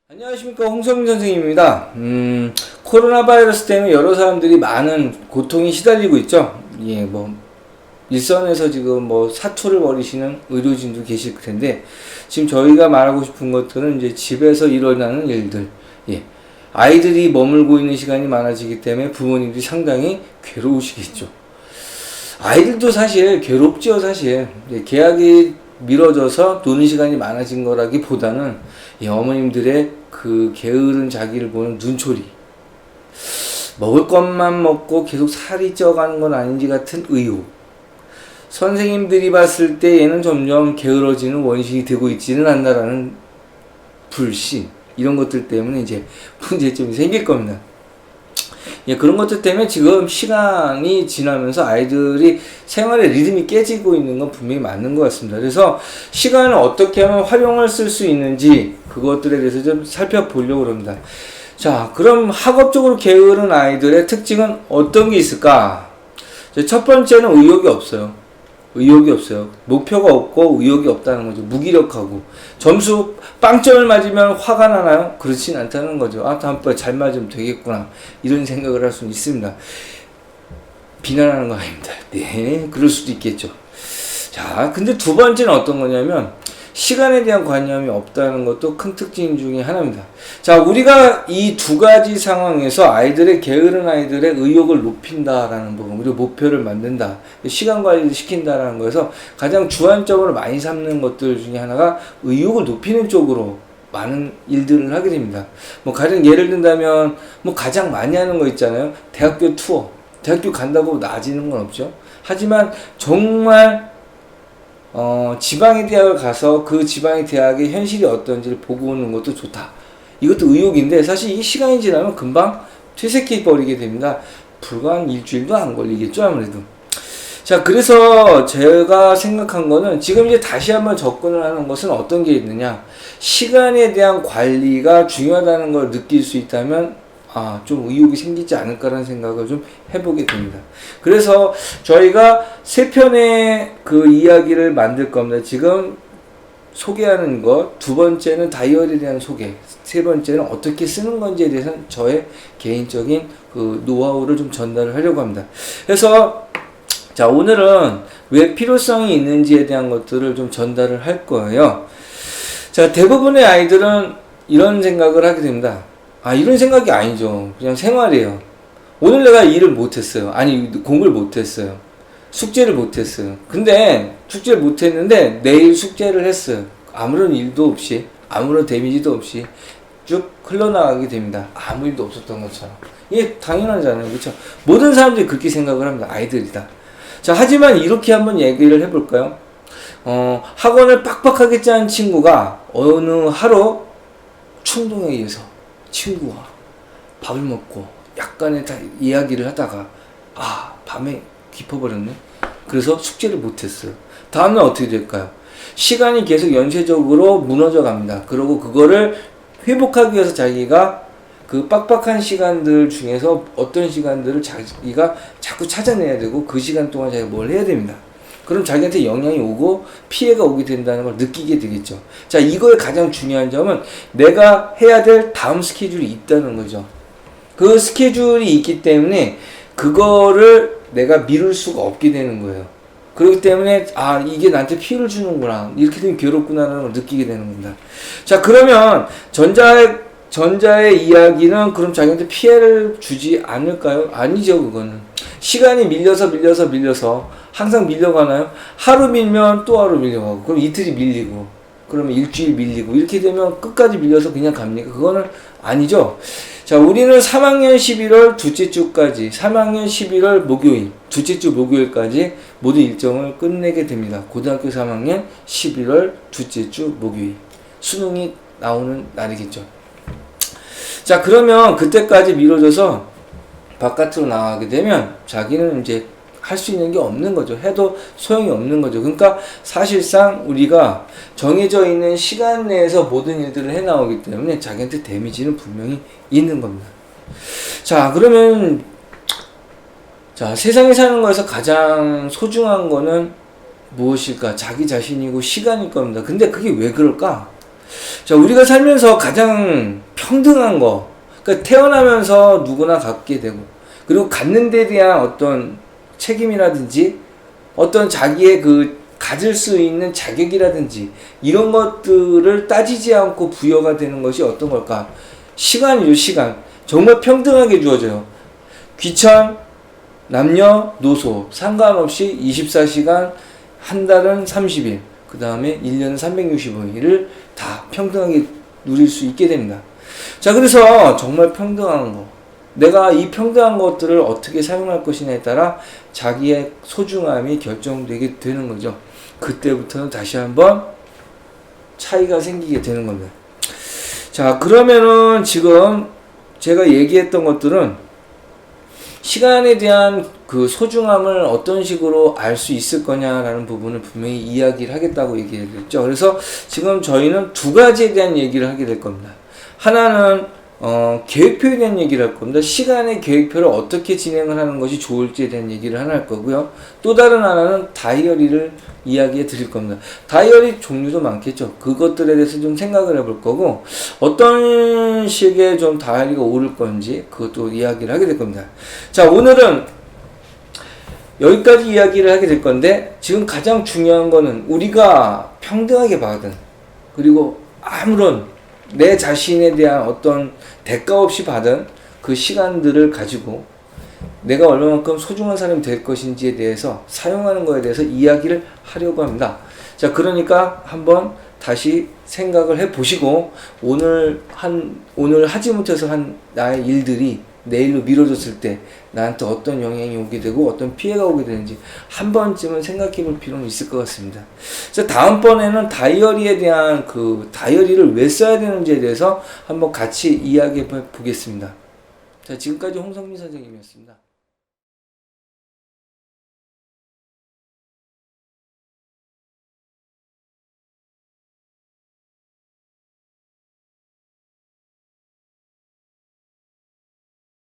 안녕하십니까, 홍성민 선생님입니다. 코로나 바이러스 때문에 여러 사람들이 많은 고통이 시달리고 있죠. 예, 일선에서 지금 사투를 벌이시는 의료진도 계실 텐데, 지금 저희가 말하고 싶은 것들은 이제 집에서 일어나는 일들, 예. 아이들이 머물고 있는 시간이 많아지기 때문에 부모님들이 상당히 괴로우시겠죠. 아이들도 사실 괴롭죠, 사실. 예, 계약이 미뤄져서 노는 시간이 많아진 거라기보다는 어머님들의 그 게으른 자기를 보는 눈초리, 먹을 것만 먹고 계속 살이 쪄가는 건 아닌지 같은 의혹, 선생님들이 봤을 때 얘는 점점 게으러지는 원신이 되고 있지는 않나라는 불신, 이런 것들 때문에 이제 문제점이 생길 겁니다. 예, 그런 것들 때문에 지금 시간이 지나면서 아이들이 생활의 리듬이 깨지고 있는 건 분명히 맞는 것 같습니다. 그래서 시간을 어떻게 하면 활용할 수 있는지 그것들에 대해서 좀 살펴보려고 합니다. 자, 그럼 학업적으로 게으른 아이들의 특징은 어떤 게 있을까? 첫 번째는 의욕이 없어요. 의욕이 없어요. 목표가 없고 의욕이 없다는 거죠. 무기력하고. 점수 빵점을 맞으면 화가 나나요? 그렇진 않다는 거죠. 아, 다음번에 잘 맞으면 되겠구나, 이런 생각을 할 수는 있습니다. 비난하는 거 아닙니다. 네, 그럴 수도 있겠죠. 자, 근데 두 번째는 어떤 거냐면 시간에 대한 관념이 없다는 것도 큰 특징 중에 하나입니다. 자, 우리가 이 두 가지 상황에서 게으른 아이들의 의욕을 높인다라는 부분, 그리고 목표를 만든다, 시간 관리를 시킨다라는 거에서 가장 주안점으로 많이 삼는 것들 중에 하나가 의욕을 높이는 쪽으로 많은 일들을 하게 됩니다. 가령 예를 든다면 가장 많이 하는 거 있잖아요. 대학교 투어. 대학교 간다고 나아지는 건 없죠. 하지만 정말 지방의 대학을 가서 그 지방의 대학의 현실이 어떤지를 보고 오는 것도 좋다. 이것도 의욕인데 사실 이 시간이 지나면 금방 퇴색해 버리게 됩니다. 불과 한 일주일도 안 걸리겠죠, 아무래도. 자, 그래서 제가 생각한 거는 지금 이제 다시 한번 접근을 하는 것은 어떤 게 있느냐. 시간에 대한 관리가 중요하다는 걸 느낄 수 있다면 좀 의욕이 생기지 않을까라는 생각을 좀 해보게 됩니다. 그래서 저희가 세 편의 그 이야기를 만들 겁니다. 지금 소개하는 것, 두 번째는 다이어리에 대한 소개, 세 번째는 어떻게 쓰는 건지에 대해서는 저의 개인적인 그 노하우를 좀 전달을 하려고 합니다. 그래서 자, 오늘은 왜 필요성이 있는지에 대한 것들을 좀 전달을 할 거예요. 자, 대부분의 아이들은 이런 생각을 하게 됩니다. 이런 생각이 아니죠. 그냥 생활이에요. 오늘 내가 일을 못했어요. 아니, 공부를 못했어요. 숙제를 못했어요. 근데 숙제를 못했는데 내일 숙제를 했어요. 아무런 일도 없이, 아무런 데미지도 없이 쭉 흘러나가게 됩니다. 아무 일도 없었던 것처럼. 이게 당연하잖아요. 그렇죠? 모든 사람들이 그렇게 생각을 합니다. 아이들이다. 자, 하지만 이렇게 한번 얘기를 해볼까요? 학원을 빡빡하게 짠 친구가 어느 하루 충동에 의해서 친구와 밥을 먹고 약간의 이야기를 하다가 밤에 깊어버렸네. 그래서 숙제를 못했어요. 다음날 어떻게 될까요? 시간이 계속 연쇄적으로 무너져 갑니다. 그리고 그거를 회복하기 위해서 자기가 그 빡빡한 시간들 중에서 어떤 시간들을 자기가 자꾸 찾아내야 되고 그 시간 동안 자기가 뭘 해야 됩니다. 그럼 자기한테 영향이 오고 피해가 오게 된다는 걸 느끼게 되겠죠. 자, 이거의 가장 중요한 점은 내가 해야 될 다음 스케줄이 있다는 거죠. 그 스케줄이 있기 때문에 그거를 내가 미룰 수가 없게 되는 거예요. 그렇기 때문에 이게 나한테 피해를 주는구나, 이렇게 되면 괴롭구나라는 걸 느끼게 되는 겁니다. 자, 그러면 전자의 이야기는 그럼 자기한테 피해를 주지 않을까요? 아니죠. 그거는 시간이 밀려서 항상 밀려가나요? 하루 밀면 또 하루 밀려가고, 그럼 이틀이 밀리고, 그러면 일주일 밀리고, 이렇게 되면 끝까지 밀려서 그냥 갑니까? 그거는 아니죠. 자, 우리는 3학년 11월 둘째 주까지, 3학년 11월 목요일, 둘째 주 목요일까지 모든 일정을 끝내게 됩니다. 고등학교 3학년 11월 둘째 주 목요일. 수능이 나오는 날이겠죠. 자, 그러면 그때까지 미뤄져서 바깥으로 나가게 되면 자기는 이제 할 수 있는 게 없는 거죠. 해도 소용이 없는 거죠. 그러니까 사실상 우리가 정해져 있는 시간 내에서 모든 일들을 해나오기 때문에 자기한테 데미지는 분명히 있는 겁니다. 자, 그러면 세상에 사는 거에서 가장 소중한 거는 무엇일까? 자기 자신이고 시간일 겁니다. 근데 그게 왜 그럴까? 자, 우리가 살면서 가장 평등한 거, 그러니까 태어나면서 누구나 갖게 되고, 그리고 갖는 데 대한 어떤 책임이라든지, 어떤 자기의 그 가질 수 있는 자격이라든지, 이런 것들을 따지지 않고 부여가 되는 것이 어떤 걸까? 시간이죠, 시간. 정말 평등하게 주어져요. 귀천, 남녀, 노소, 상관없이 24시간, 한 달은 30일, 그 다음에 1년은 365일을 다 평등하게 누릴 수 있게 됩니다. 자, 그래서 정말 평등한 거. 내가 이 평등한 것들을 어떻게 사용할 것이냐에 따라 자기의 소중함이 결정되게 되는 거죠. 그때부터는 다시 한번 차이가 생기게 되는 겁니다. 자, 그러면은 지금 제가 얘기했던 것들은 시간에 대한 그 소중함을 어떤 식으로 알 수 있을 거냐라는 부분을 분명히 이야기를 하겠다고 얘기했죠. 그래서 지금 저희는 두 가지에 대한 얘기를 하게 될 겁니다. 하나는 계획표에 대한 얘기를 할 겁니다. 시간의 계획표를 어떻게 진행을 하는 것이 좋을지에 대한 얘기를 하나 할 거고요. 또 다른 하나는 다이어리를 이야기해 드릴 겁니다. 다이어리 종류도 많겠죠. 그것들에 대해서 좀 생각을 해볼 거고, 어떤 식의 좀 다이어리가 옳을 건지 그것도 이야기를 하게 될 겁니다. 자, 오늘은 여기까지 이야기를 하게 될 건데, 지금 가장 중요한 거는 우리가 평등하게 받은, 그리고 아무런 내 자신에 대한 어떤 대가 없이 받은 그 시간들을 가지고 내가 얼마만큼 소중한 사람이 될 것인지에 대해서, 사용하는 거에 대해서 이야기를 하려고 합니다. 자, 그러니까 한번 다시 생각을 해 보시고, 오늘 하지 못해서 한 나의 일들이 내일로 미뤄졌을 때 나한테 어떤 영향이 오게 되고 어떤 피해가 오게 되는지 한 번쯤은 생각해 볼 필요는 있을 것 같습니다. 자, 다음번에는 다이어리에 대한 그 다이어리를 왜 써야 되는지에 대해서 한번 같이 이야기해 보겠습니다. 자, 지금까지 홍성민 선생님이었습니다.